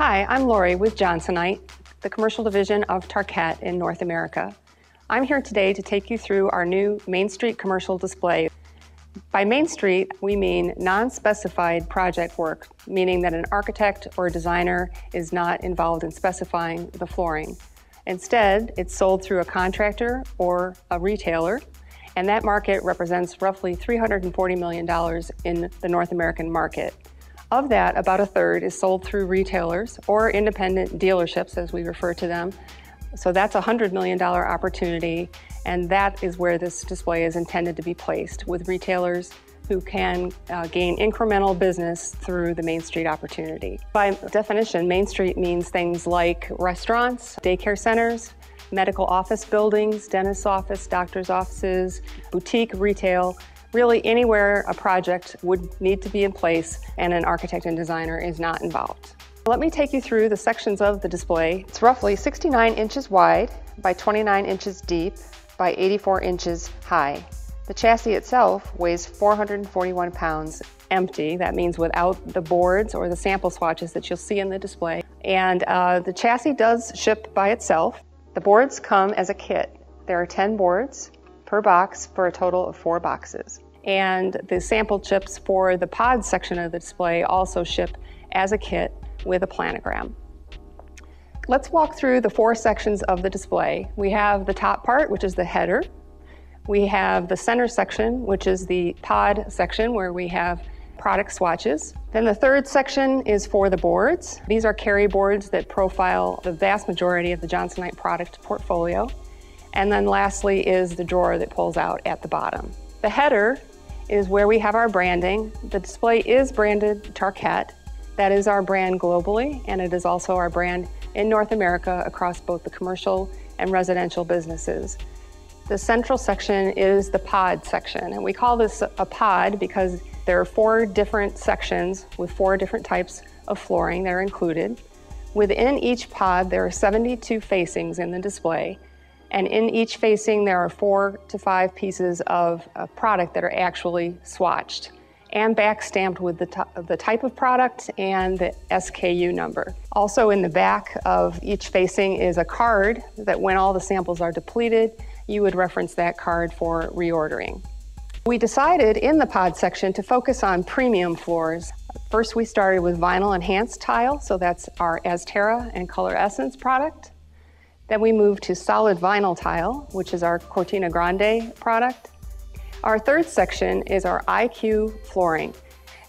Hi, I'm Lori with Johnsonite, the commercial division of Tarkett in North America. I'm here today to take you through our new Main Street commercial display. By Main Street, we mean non-specified project work, meaning that an architect or designer is not involved in specifying the flooring. Instead, it's sold through a contractor or a retailer, and that market represents roughly $340 million in the North American market. Of that, about a third is sold through retailers or independent dealerships, as we refer to them. So that's a $100 million opportunity, and that is where this display is intended to be placed, with retailers who can gain incremental business through the Main Street opportunity. By definition, Main Street means things like restaurants, daycare centers, medical office buildings, dentist's office, doctor's offices, boutique retail, really anywhere a project would need to be in place and an architect and designer is not involved. Let me take you through the sections of the display. It's roughly 69 inches wide by 29 inches deep by 84 inches high. The chassis itself weighs 441 pounds empty. That means without the boards or the sample swatches that you'll see in the display. And the chassis does ship by itself. The boards come as a kit. There are 10 boards per box for a total of 4 boxes. And the sample chips for the pod section of the display also ship as a kit with a planogram. Let's walk through the 4 sections of the display. We have the top part, which is the header. We have the center section, which is the pod section, where we have product swatches. Then the third section is for the boards. These are carry boards that profile the vast majority of the Johnsonite product portfolio. And then lastly is the drawer that pulls out at the bottom. The header is where we have our branding. The display is branded Tarkett. That is our brand globally, and it is also our brand in North America across both the commercial and residential businesses. The central section is the pod section, and we call this a pod because there are 4 different sections with 4 different types of flooring that are included. Within each pod, there are 72 facings in the display. And in each facing, there are 4 to 5 pieces of product that are actually swatched and back stamped with the type of product and the SKU number. Also in the back of each facing is a card that when all the samples are depleted, you would reference that card for reordering. We decided in the pod section to focus on premium floors. First, we started with vinyl enhanced tile, so that's our Azterra and Color Essence product. Then we moved to solid vinyl tile, which is our Cortina Grande product. Our third section is our IQ flooring.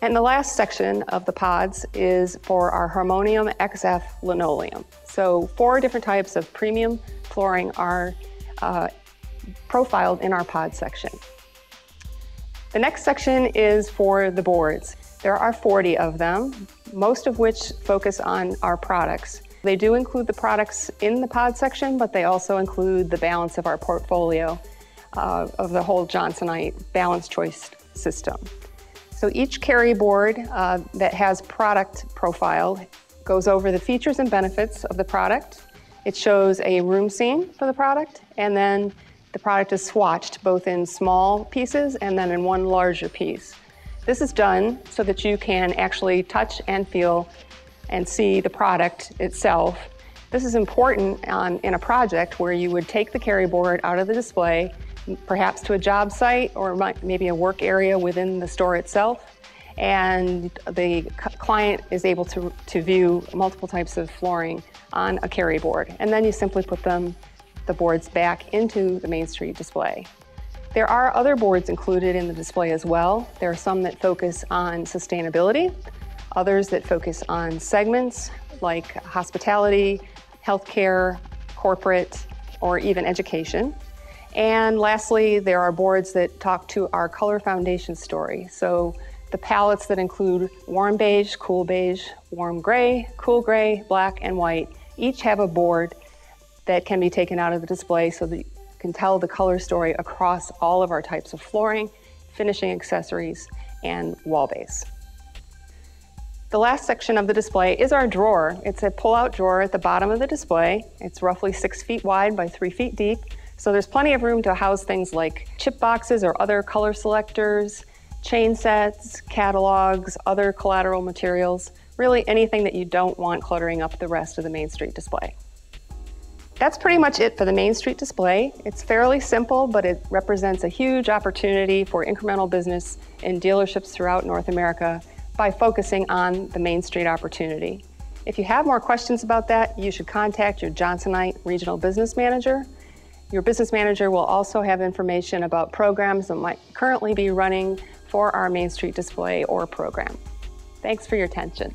And the last section of the pods is for our Harmonium XF linoleum. So 4 different types of premium flooring are profiled in our pod section. The next section is for the boards. There are 40 of them, most of which focus on our products. They do include the products in the pod section, but they also include the balance of our portfolio of the whole Johnsonite Balanced Choice system. So each carry board that has product profile goes over the features and benefits of the product. It shows a room scene for the product, and then the product is swatched both in small pieces and then in one larger piece. This is done so that you can actually touch and feel and see the product itself. This is important in a project where you would take the carry board out of the display, perhaps to a job site or maybe a work area within the store itself, and the client is able to view multiple types of flooring on a carry board. And then you simply put the boards back into the Main Street display. There are other boards included in the display as well. There are some that focus on sustainability, others that focus on segments like hospitality, healthcare, corporate, or even education. And lastly, there are boards that talk to our color foundation story. So the palettes that include warm beige, cool beige, warm gray, cool gray, black, and white each have a board that can be taken out of the display so that you can tell the color story across all of our types of flooring, finishing accessories, and wall base. The last section of the display is our drawer. It's a pull-out drawer at the bottom of the display. It's roughly 6 feet wide by 3 feet deep. So there's plenty of room to house things like chip boxes or other color selectors, chain sets, catalogs, other collateral materials, really anything that you don't want cluttering up the rest of the Main Street display. That's pretty much it for the Main Street display. It's fairly simple, but it represents a huge opportunity for incremental business in dealerships throughout North America by focusing on the Main Street opportunity. If you have more questions about that, you should contact your Johnsonite Regional Business Manager. Your business manager will also have information about programs that might currently be running for our Main Street display or program. Thanks for your attention.